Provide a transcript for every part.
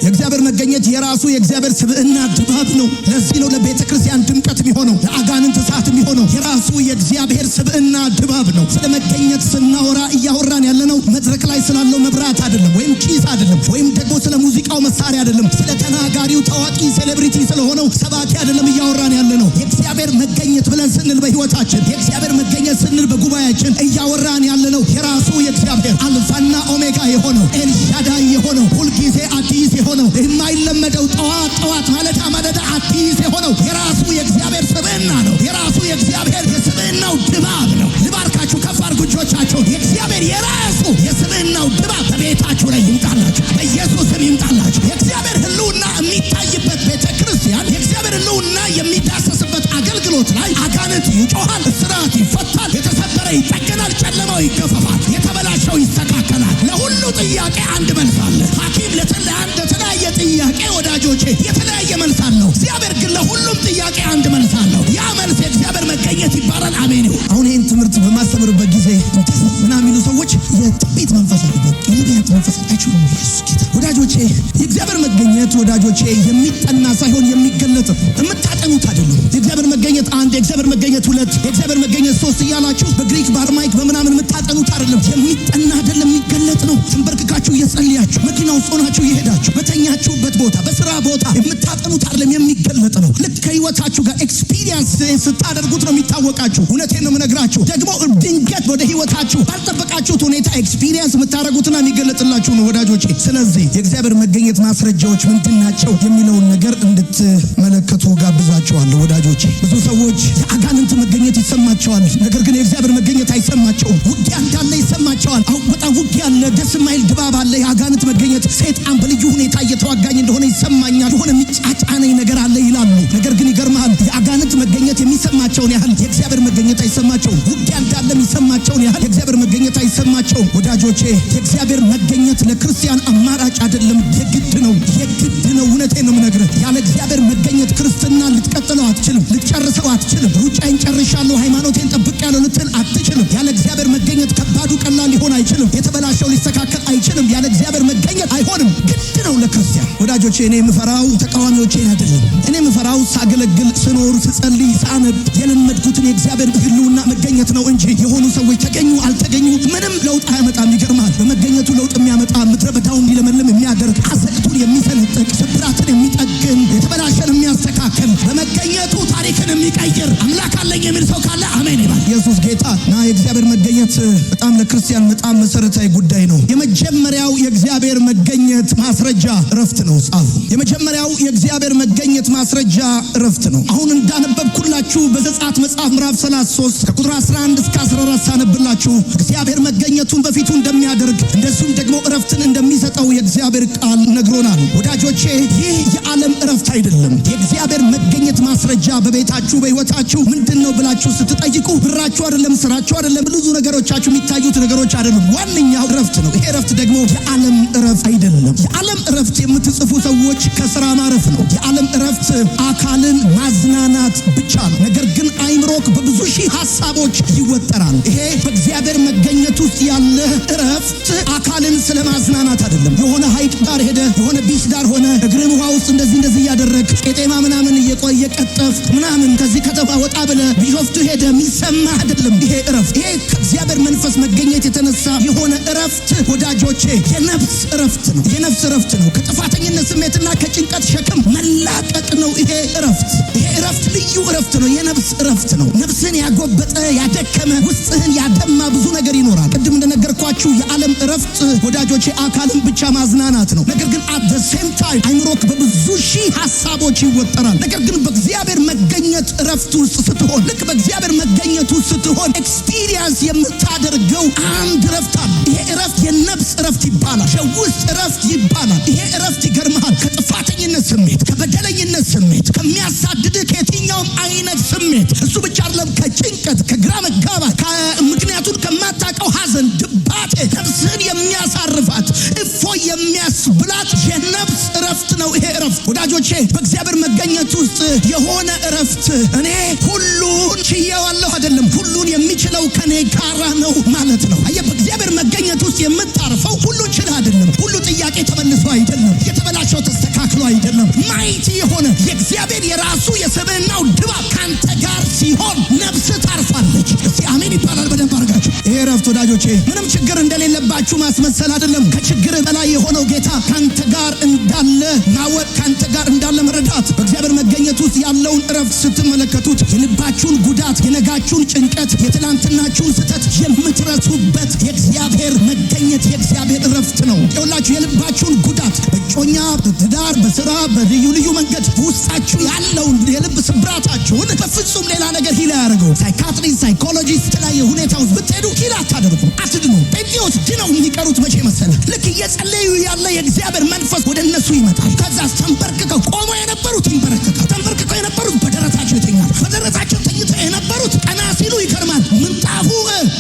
የእግዚአብሔር መገኘት የራሱ የእግዚአብሔር ስብዕና ድባብ ነው። ለዚህ ነው ለቤተክርስቲያን ድምቀት የሚሆነው፣ ለአጋንንት እሳት የሚሆነው የራሱ የእግዚአብሔር ስብዕና ድባብ ነው። ስለ መገኘት ስናወራ እያወራን ያለነው መድረክ ላይ ስላለው መብራት አይደለም፣ ወይም ጭስ አይደለም፣ ወይም ደግሞ ስለ ሙዚቃው መሳሪያ አይደለም፣ ስለ ተናጋሪው ታዋቂ ሴሌብሪቲ ስለሆነው ሰባኪ አይደለም እያወራን ያለነው። የእግዚአብሔር መገኘት ብለን ስንል በህይወታችን፣ የእግዚአብሔር መገኘት ስንል በጉባኤያችን እያወራን ያለነው የራሱ የእግዚአብሔር አልፋና ኦሜጋ የሆነው ኤልሻዳይ የሆነው ሁልጊዜ አዲስ የሆነው የማይለመደው ጠዋት ማለዳ አዲስ የሆነው የራሱ የእግዚአብሔር ስብዕና ነው። የራሱ የእግዚአብሔር የስብዕናው ድባብ ነው። ልባርካችሁ፣ ከፍ አድርጉ እጆቻችሁን። የእግዚአብሔር የራሱ የስብዕናው ድባብ በቤታችሁ ላይ ይምጣላችሁ፣ በኢየሱስም ይምጣላችሁ። የእግዚአብሔር ህልውና የሚታይበት ቤተክርስቲያን፣ የእግዚአብሔር ህልውና የሚዳሰስበት አገልግሎት ላይ አጋንንት ይጮሃል፣ እስራት ይፈታል፣ የተሰበረ ይጠገናል፣ ጨለማው ይገፈፋል፣ የተበላሸው ይስተካከላል። ለሁሉ ጥያቄ አንድ መልስ አለ። ሐኪም ለተለያየ ጥያቄ ወዳጆቼ የተለያየ መልስ አለው። እግዚአብሔር ግን ለሁሉም ጥያቄ አንድ መልስ አለው። ያ መልስ የእግዚአብሔር መገኘት ይባላል። አሜን። አሁን ይህን ትምህርት በማስተምርበት ጊዜ ምናምን የሚሉ ሰዎች የትንቢት መንፈስ አለበት፣ የነቢያት መንፈስ አይችሉም። ኢየሱስ ጌታ። ወዳጆቼ የእግዚአብሔር መገኘት ወዳጆቼ የሚጠና ሳይሆን የሚገለጥ የምታጠኑት አይደለም። የእግዚአብሔር መገኘት አንድ፣ የእግዚአብሔር መገኘት ሁለት፣ የእግዚአብሔር መገኘት ሶስት እያላችሁ በግሪክ በአርማይክ በምናምን የምታጠኑት አይደለም። የሚጠና አይደለም፣ የሚገለጥ ነው። ተንበርክካችሁ እየጸለያችሁ፣ መኪና ውስጥ ሆናችሁ እየሄዳችሁ፣ በተኛችሁበት ቦታ፣ በስራ ቦታ የምታጠኑት አይደለም፣ የሚገለጥ ነው። ልክ ከህይወታችሁ ጋር ኤክስፒሪየንስ ስታደርጉት ነው የሚታወቃችሁ። እውነቴን ነው የምነግራችሁ። ደግሞ ድንገት ወደ ህይወታችሁ ባልጠበቃችሁት ሁኔታ ኤክስፒሪየንስ የምታደርጉትና የሚገለጥላችሁ ነው ወዳጆቼ። ስለዚህ የእግዚአብሔር መገኘት ማስረጃዎች ምንድን ናቸው የሚለውን ነገር እንድትመለከቱ ጋብዛችኋለሁ ወዳጆቼ። ብዙ ሰዎች የአጋንንት መገኘት ይሰማቸዋል፣ ነገር ግን የእግዚአብሔር መገኘት አይሰማቸውም። ውጊያ እንዳለ ይሰማቸዋል። አሁን በጣም ውጊያ አለ፣ ደስ የማይል ድባብ አለ። የአጋንንት መገኘት ሰይጣን በልዩ ሁኔታ እየተዋጋኝ እንደሆነ ይሰማኛል፣ የሆነ የሚጫጫነኝ ነገር አለ ይላሉ። ነገር ግን ይገርማል፣ የአጋንንት መገኘት የሚሰማቸውን ያህል የእግዚአብሔር መገኘት አይሰማቸውም። ውጊያ እንዳለ የሚሰማቸውን ያህል የእግዚአብሔር መገኘት አይሰማቸውም። ወዳጆቼ የእግዚአብሔር መገኘት ለክርስቲያን አማራጭ አይደለም፣ የግድ ነው፣ የግድ ነው። እውነቴን ነው የምነግርህ። ያለ እግዚአብሔር መገኘት ክርስትና ልትቀጥለው አትችልም፣ ልትጨርሰው አትችልም። ሩጫዬን ጨርሻለሁ፣ ሃይማኖቴን ጠብቄያለሁ ልትል አትችልም። ያለ እግዚአብሔር መገኘት ከባዱ ቀላል ሊሆን አይችልም፣ የተበላሸው ሊስተካከል አይችልም። ያለ እግዚአብሔር መገኘት አይሆንም፣ ግድ ነው ለክርስቲያን። ወዳጆቼ እኔ የምፈራው ተቃዋሚዎቼን አይደለም። እኔ የምፈራው ሳገለግል፣ ስኖር፣ ስጸልይ፣ ሳነብ የለመድኩትን የእግዚአብሔር ህልውና መገኘት ነው እንጂ የሆኑ ሰዎች ተገኙ አልተገኙ ምንም ለውጥ አያመጣም። ይገርማል፣ በመገኘቱ ለውጥ የሚያመጣ ምድረ በዳውን እንዲለመልም የሚያደርግ አዘቅቱን የሚሰነጥቅ ስብራትን የሚጠግን የተበላሸን የሚያስተካክል በመገኘቱ ታሪክን የሚቀይር አምላክ አለኝ የሚል ሰው ካለ አሜን ይባል። ኢየሱስ ጌታ እና የእግዚአብሔር መገኘት በጣም ለክርስቲያን በጣም መሰረታዊ ጉዳይ ነው። የመጀመሪያው የእግዚአብሔር መገኘት ማስረጃ እረፍት ነው። ጻፉ። የመጀመሪያው የእግዚአብሔር መገኘት ማስረጃ እረፍት ነው። አሁን እንዳነበብኩላችሁ በዘጸአት መጽሐፍ ምዕራፍ 33 ከቁጥር 11 እስከ 14 ሳነብላችሁ እግዚአብሔር መገኘቱን በፊቱ እንደሚያደርግ እንደዚሁም ደግሞ እረፍትን እንደሚሰጠው የእግዚአብሔር ቃል ነግሮናል። ወዳጆቼ ይህ የዓለም እረፍት አይደለም። የእግዚአብሔር መገኘት ማስረጃ በቤታችሁ በህይወታችሁ ምንድነው ብላችሁ ስትጠይቁ ብራችሁ አይደለም፣ ስራችሁ አይደለም፣ ብዙ ነገሮቻችሁ የሚታዩት ነገሮች አይደለም። ዋነኛው እረፍት ነው። ይሄ እረፍት ደግሞ የዓለም እረፍት አይደለም። የዓለም እረፍት የምትጽፉ ሰዎች ከስራ ማረፍ ነው። የዓለም እረፍት አካልን ማዝናናት ብቻ ነው። ነገር ግን አይምሮክ በብዙ ሺህ ሐሳቦች ይወጠራል። ይሄ በእግዚአብሔር መገኘት ውስጥ ያለ እረፍት አካልን ስለማዝናናት አይደለም። የሆነ ሐይቅ ዳር ሄደ፣ የሆነ ቢች ዳር ሆነ እግርን ውሃ ውስጥ እንደዚህ እያደረግ ቄጤማ ምናምን እየቆየ ቀጠፍ ምናምን ከዚህ ከተማ ወጣ ብለ ቢሾፍቱ ሄደ የሚሰማ አይደለም። ይሄ እረፍት ይሄ ከእግዚአብሔር መንፈስ መገኘት የተነሳ የሆነ እረፍት ወዳጆቼ የነፍስ እረፍት ነው። የነፍስ እረፍት ነው። ከጥፋተኝነት ስሜትና ከጭንቀት ሸክም መላቀቅ ነው። ይሄ እረፍት ልዩ እረፍት ነው። የነፍስ እረፍት ነው። ነፍስን ያጎበጠ ያደከመ ውስጥህን ያደማ ብዙ ነገር ይኖራል። ቅድም እንደነገርኳችሁ የዓለም እረፍት ወዳጆቼ አካልን ብቻ ማዝናናት ነው። ነገር ግን at the same time አይምሮክ በብዙ ሺህ ሐሳቦች ይወጠራል። ነገር ግን በእግዚአብሔር መገኘት እረፍት ውስጥ ስትሆን፣ ልክ በእግዚአብሔር መገኘት ውስጥ ስትሆን ኤክስፒሪየንስ የምታደርገው አንድ እረፍት አለ። ይሄ እረፍት የነፍስ እረፍት ይባላል። የውስጥ እረፍት ይባላል። ይሄ እረፍት ይገርምሃል ከጥፋተኝነት ስሜት፣ ከበደለኝነት ስሜት፣ ከሚያሳድድህ ከየትኛውም አይነት ስሜት እሱ ብቻ አይደለም ከጭንቀት፣ ከግራ መጋባት፣ ምክንያቱን ከማታውቀው ሐዘን፣ ድባቴ ነፍስህን የሚያሳርፋት እፎይ የሚያስብላት የነፍስ እረፍት ነው። ይሄ እረፍት ወዳጆቼ በእግዚአብሔር መገኘት ውስጥ የሆነ እረፍት እኔ ሁሉን ችዬዋለሁ አይደለም፣ ሁሉን የሚችለው ከኔ ጋራ ነው ማለት ነው። አየህ በእግዚአብሔር መገኘት ውስጥ የምታርፈው ሁሉን ችለህ አይደለም፣ ሁሉ ጥያቄ ተመልሶ አይደለም፣ የተበላሸው አይደለም። ማይቲ የሆነ የእግዚአብሔር የራሱ የሰብዕናው ድባብ ካንተ ጋር ሲሆን ነፍስ ታርፋለች። እስቲ አሜን ይባላል በደንብ አድርጋችሁ። ይሄ እረፍት ወዳጆቼ ምንም ችግር እንደሌለባችሁ ማስመሰል አይደለም። ከችግር በላይ የሆነው ጌታ ካንተ ጋር እንዳለ ማወቅ፣ ካንተ ጋር እንዳለ መረዳት። በእግዚአብሔር መገኘት ውስጥ ያለውን እረፍት ስትመለከቱት የልባችሁን ጉዳት፣ የነጋችሁን ጭንቀት፣ የትላንትናችሁን ስህተት የምትረሱበት የእግዚአብሔር መገኘት የእግዚአብሔር እረፍት ነው። ይኸውላችሁ የልባችሁን ጉዳት በእጮኛ፣ በትዳር፣ በስራ፣ በልዩ ልዩ መንገድ ውስጣችሁ ያለውን የልብ ስብራታችሁን በፍጹም ሌላ ነገር ሂል አያደርገው። ሳይካትሪስት፣ ሳይኮሎጂስት የተለያየ ሁኔታ ውስጥ ብትሄዱ ሂል አታደርጉ፣ አትድኑ። ጴንጤዎች ድነው የሚቀሩት መቼ መሰለ? ልክ እየጸለዩ ያለ የእግዚአብሔር መንፈስ ወደ እነሱ ይመጣል። ከዛ ተንበርክከው ቆመው የነበሩት ይንበረከካል። ተንበርክከው የነበሩት በደረታቸው ይተኛል። በደረታቸው ተኝተው የነበሩት ቀና ሲሉ ይገርማል፣ ምንጣፉ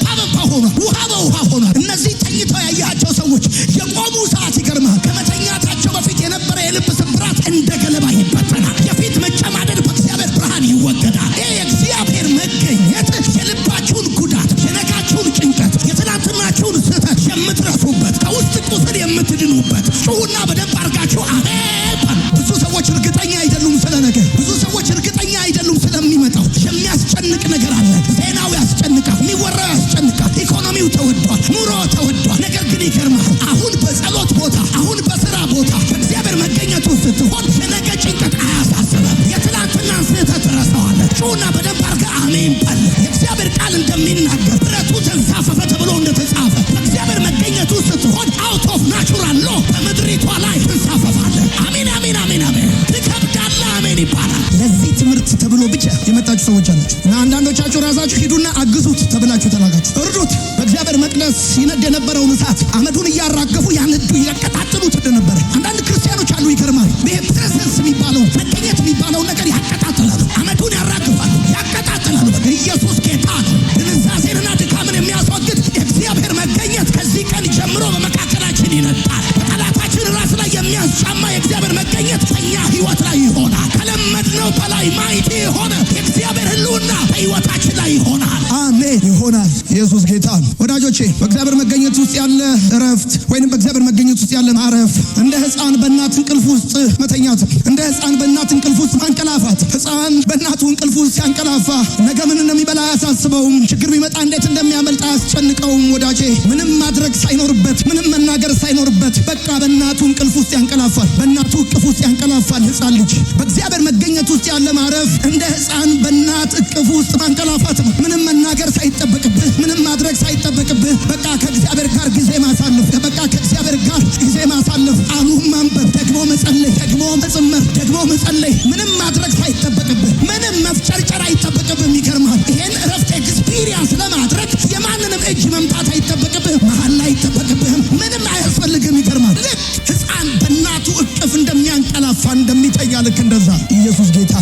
አበባ ሆኗል፣ ውሃ በውሃ ሆኗል። እነዚህ ተኝተው ያያቸው ሰዎች የቆሙ ሰዓት ይገርማል። ከመተኛታቸው በፊት የነበረ የልብ ስብራት እንደ ገለባ ይበተናል። የፊት መጨማደድ በእግዚአብሔር ብርሃን ይወገዳል። ይህ የእግዚአብሔር መገኘት የልባችሁን ጉዳት፣ የነጋችሁን ጭንቀት፣ የትናንትናችሁን ስህተት የምትረሱበት፣ ከውስጥ ቁስል የምትድኑበት። ጩሁና በደንብ አድርጋችሁ አሜን በሉ። ብዙ ሰዎች እርግጠኛ አይደሉም ስለ ነገ። ብዙ ሰዎች እርግጠኛ አይደሉም ስለሚመጣው። የሚያስጨንቅ ነገር አለ። ዜናው ያስጨንቃል፣ የሚወራው ያስጨንቃል፣ ኢኮኖሚው ተወዷል፣ ኑሮ ተወዷል። ነገር ግን ይገርማል፣ አሁን በጸሎት ቦታ፣ አሁን በስራ ቦታ በእግዚአብሔር መገኘቱ ስትሆን የነገ ጭንቀት አያሳስብም። የትላንትና ስህተት ትረሳዋለህ። ጩሁና በደንብ አድርገህ አሜን በል። የእግዚአብሔር ቃል እንደሚናገር ብረቱ ተንሳፈፈ ተብሎ እንደተጻፈ በእግዚአብሔር መገኘቱ ስትሆን አውት ኦፍ ናቹራል ሎ በምድሪቷ ላይ ትንሳፈፋለህ። አሜን አሜን አሜን አሜን። ትከብዳለህ። አሜን ይባላል። ለዚህ ትምህርት ተብሎ ብቻ የመጣችሁ ሰዎች አላችሁ እና አንዳንዶቻችሁ ራሳችሁ ሂዱና አግዙት ተብላችሁ ተላጋችሁ እርዱት። በእግዚአብሔር መቅደስ ይነድ የነበረውን እሳት አመዱን እያራገፉ ያነዱ ያቀጣጥሉት እንደነበረ አንዳንድ ክርስቲያኖች አሉ። ይገርማል። ይሄ ፕሬዘንስ የሚባለው መገኘት የሚባለው ነገር ያቀጣጥላሉ፣ አመዱን ያራግፋሉ፣ ያቀጣጥላሉ። ኢየሱስ ጌታ ነው። ድንዛዜንና ድካምን የሚያስወግድ የእግዚአብሔር መገኘት ከዚህ ቀን ጀምሮ በመካከላችን ይነጣል። በጠላታችን ራስ ላይ የሚያስጫማ የእግዚአብሔር መገኘት በእኛ ህይወት ላይ ይሆናል። ከለመድነው በላይ ማይቲ የሆነ የእግዚአብሔር ህልውና በህይወታችን ላይ ይሆናል። አሜን ይሆናል። ኢየሱስ ጌታ ነው። ወዳጆቼ በእግዚአብሔር መገኘት ውስጥ ያለ እረፍት ወይንም በእግዚአብሔር መገኘት ውስጥ ያለ ማረፍ እንደ ህፃን በእናት እንቅልፍ ውስጥ መተኛት፣ እንደ ህፃን በእናት እንቅልፍ ውስጥ ማንቀላፋት። ህፃን በእናቱ እንቅልፍ ውስጥ ሲያንቀላፋ ነገ ምን እንደሚበላ አያሳስበውም። ችግር ቢመጣ እንዴት እንደሚያመልጥ አያስጨንቀውም። ወዳጄ ምንም ማድረግ ሳይኖርበት፣ ምንም መናገር ሳይኖርበት በቃ በእናቱ እንቅልፍ ውስጥ ያንቀላፋል፣ በእናቱ እቅፍ ውስጥ ያንቀላፋል ህፃን ልጅ። በእግዚአብሔር መገኘት ውስጥ ያለ ማረፍ እንደ ህፃን በእናት እቅፍ ውስጥ ማንቀላፋት ነው። ምንም መናገር ሳይጠበቅብህ፣ ምንም ማድረግ ሳይጠበቅብህ በቃ ከእግዚአብሔር ጋር ጊዜ ማሳለፍ፣ በቃ ከእግዚአብሔር ጋር ጊዜ ማሳለፍ፣ ቃሉን ማንበብ፣ ደግሞ መጸለይ፣ ደግሞ መዘመር፣ ደግሞ መጸለይ፣ ምንም ማድረግ ሳይጠበቅብህ፣ ምንም መፍጨርጨር አይጠበቅብህም። ይገርማል። ይሄን እረፍት ኤክስፒሪየንስ ለማድረግ የማንንም እጅ መምታት አይጠበቅብህም፣ መሀል አይጠበቅብህም፣ ምንም አያስፈልግም። ይገርማል። ልክ ህፃን በእናቱ እቅፍ እንደሚያንቀላፋ እንደሚተኛ ልክ እንደዛ ኢየሱስ ጌታ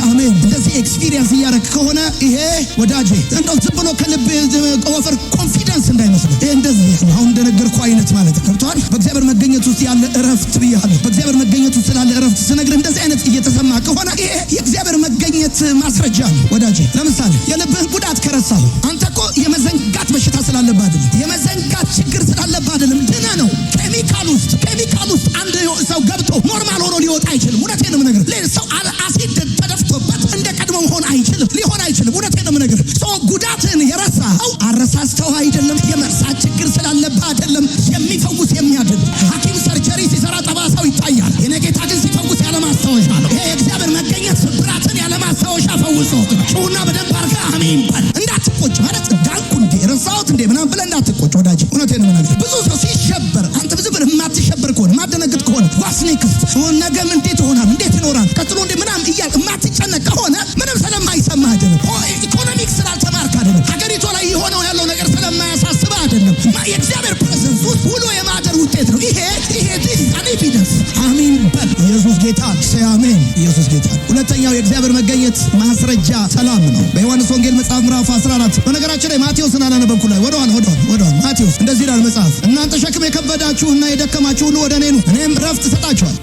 አሜን። እንደዚህ ኤክስፒሪየንስ እያደረግ ከሆነ ይሄ ወዳጄ እንደው ዝም ብሎ ከልብ ወፈር ኮንፊደንስ እንዳይመስል ይሄ እንደዚህ ያለ አሁን እንደነገርኩህ አይነት ማለት ገብቶሃል። በእግዚአብሔር መገኘት ውስጥ ያለ እረፍት ብያለሁ። በእግዚአብሔር መገኘት ውስጥ ስላለ እረፍት ስነግርህ እንደዚህ አይነት እየተሰማ ከሆነ ይሄ የእግዚአብሔር መገኘት ማስረጃ ነው ወዳጄ። ለምሳሌ የልብህን ጉዳት ከረሳሁ አንተ እኮ የመዘንጋት በሽታ ስላለብህ አይደለም፣ የመዘንጋት ችግር ስላለብህ አይደለም፣ ድነህ ነው። ኬሚካል ውስጥ አንድ ሰው ገብቶ ኖርማል ሆኖ ሊወጣ አይችልም። እውነቴን ነው የምነግርህ። ሰው አሲድ ተደፍቶበት እንደ ቀድሞ ሊሆን አይችልም። እውነቴን ነው የምነግርህ። ሰው ጉዳትን የረሳኸው አረሳስተው አይደለም፣ የመርሳት ችግር ስላለብህ አይደለም። የሚፈውስ የሚያድን ሐኪም ሰርጀሪ ሲሰራ ጠባሳው ይታያል። የነጌታ ግን ሲፈውስ ያለማስታወሻ ነው። ይሄ የእግዚአብሔር መገኘት ስብራትን ያለማስታወሻ ፈውሶት ነው። ጩሁና በደንብ አድርገህ አሜን በል። እንዳትቆጭ ማለት ዳንኩ እንዴ ረሳሁት እንዴ ምናምን ብለህ እንዳትቆጭ ወዳጅ። እውነቴን ነው የምነግርህ። ብዙ ሰው ሲሸበር አንተ ብዙ ብለህ የማትሸበር ከሆነ የማትደነግጥ ከሆነ ዋስኔክስ ነገም እንዴት ይሆናል እንዴት ይኖራል ቀጥሎ እንዴ ምናምን እያልክ የማትጨነቅ ከሆነ ምንም ስለማይሰማህ አይደለም። ኢኮኖሚክስ ስላልተማርክ አይደለም። ሀገሪቷ ላይ የሆነው ያለው ነገር ስለማያሳስብህ አይደለም። የእግዚአብሔር ፕሬዘንስ ውስጥ ውሎ የማደር ውጤት ነው። ይሄ ኤቪደንስ አሜን በል። ኢየሱስ ጌታ አሜን። ኢየሱስ ጌታ። ሁለተኛው የእግዚአብሔር መገኘት ማስረጃ ሰላም ነው። በዮሐንስ ወንጌል መጽሐፍ ምዕራፍ 14 በነገራችን ላይ ማቴዎስን አላነበብኩ ላይ ወደኋላ ማቴዎስ እንደዚህ ይላል መጽሐፍ፣ እናንተ ሸክም የከበዳችሁና የደከማችሁ ሁሉ ወደ እኔ ኑ እኔም ረፍት እሰጣችኋል።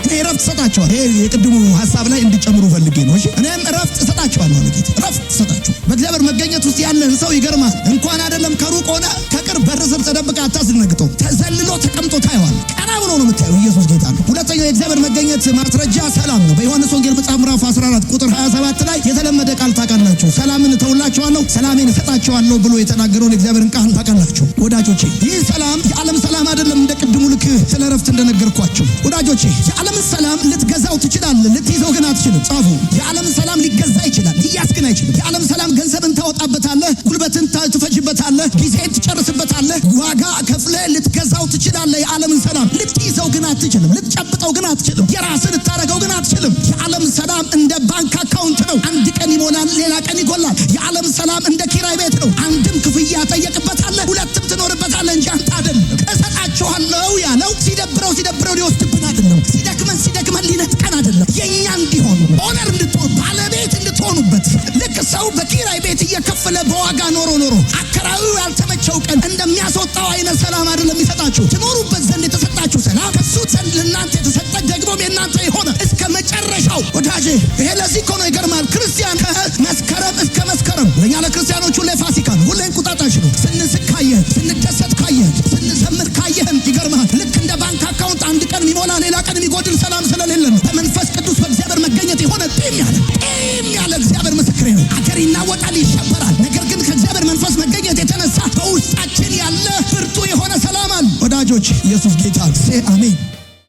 እኔ ረፍት እሰጣችኋል። ይሄ የቅድሙ ሀሳብ ላይ እንዲጨምሩ ፈልጌ ነው። እሺ እኔም ረፍት እሰጣችኋል ማለት ረፍት እሰጣችኋል። በእግዚአብሔር መገኘት ውስጥ ያለን ሰው ይገርማል። እንኳን አይደለም ከሩቅ ሆነ ከቅርብ በር ስር ተደብቀህ አታስደነግጠው። ተዘልሎ ተቀምጦ ታየዋል። ቀና ብሎ ሆኖ ነው የምታየው። ኢየሱስ ጌታ ነው። ሁለተኛው የእግዚአብሔር መገኘት ማስረጃ ሰላም ነው። በዮሐንስ ወንጌል መጽሐፍ ምዕራፍ 14 ቁጥር 27 ላይ የተለመደ ቃል ታውቃላችሁ። ሰላምን እተውላችኋለሁ፣ ሰላሜን እሰጣችኋለሁ ብሎ የተናገረውን የእግዚአብሔርን ቃል ታውቃላችሁ ወዳጆቼ። ይህ ሰላም የዓለም ሰላም አይደለም። እንደ ቅድሙ ልክ ስለ ረፍት እንደነገርኳችሁ ወዳጆቼ፣ የዓለምን ሰላም ልትገዛው ትችላለህ፣ ልትይዘው ግን አትችልም። ጻፉ። የዓለምን ሰላም ሊገዛ ይችላል፣ ሊያዝ ግን አይችልም። የዓለም ሰላም ገንዘብን ታወጣበታለህ፣ ጉልበትን ትፈጅበታለህ፣ ጊዜን ትጨርስበታለህ፣ ዋጋ ከፍለህ ልትገዛው ትችላለህ። የዓለምን ሰላም ልትይዘው ግን አትችልም፣ ልትጨብጠው ግን አትችልም፣ የራስህ ልታረገው ግን አትችልም። የዓለም ሰላም እንደ ባንክ አካውንት ነው። አንድ ቀን ይሞላል፣ ሌላ ቀን ይጎላል። የዓለም ሰላም እንደ ኪራይ ቤት ነው። አንድም ክፍያ ጠየቅበታለህ፣ ሁለትም ትኖርበታለህ እንጂ አንተ አይደለም። እሰጣችኋለሁ ያለው ሲደብረው ሊወስድብን አይደለም። ሲደክመን ሊነጥቀን አይደለም። የኛ እንዲሆኑ ኦነር እንድትሆኑ ባለቤት እንድትሆኑበት። ልክ ሰው በኪራይ ቤት እየከፈለ በዋጋ ኖሮ አከራዩ ያልተመቸው ቀን እንደሚያስወጣው አይነት ሰላም አይደለም የሚሰጣችሁ። ትኖሩበት ዘንድ የተሰጣችሁ ሰላም ከሱ ዘንድ ለእናንተ የተሰጠ ደግሞም የእናንተ የሆነ እስከ መጨረሻው ወዳጄ። ይሄ ለዚህ እኮ ነው ይገርማል። ክርስቲያን ከመስከረም እስከ መስከረም ለእኛ ለክርስቲያኖቹ ሁሌ ፋሲካ ነው፣ ሁሌ እንቁጣጣሽ ነው። ስንስቅ ካየህን፣ ስንደሰት ካየህን፣ ስንዘምር ካየህን ይገርማል። ልክ እንደ ባንክ አካውንት አንድ ቀን የሚሞላ ሌላ ቀን የሚጎድል ሰላም ስለሌለ ነው። በመንፈስ ቅዱስ በእግዚአብሔር መገኘት የሆነ ጢም ያለ እግዚአብሔር ምስክሬ ነው። አገር ይናወጣል፣ ይሸበራል። ነገር ግን ከእግዚአብሔር መንፈስ መገኘት የተነሳ በውስጣችን ያለ ብርቱ የሆነ ሰላም አለ ወዳጆች። ኢየሱስ ጌታ። አሜን።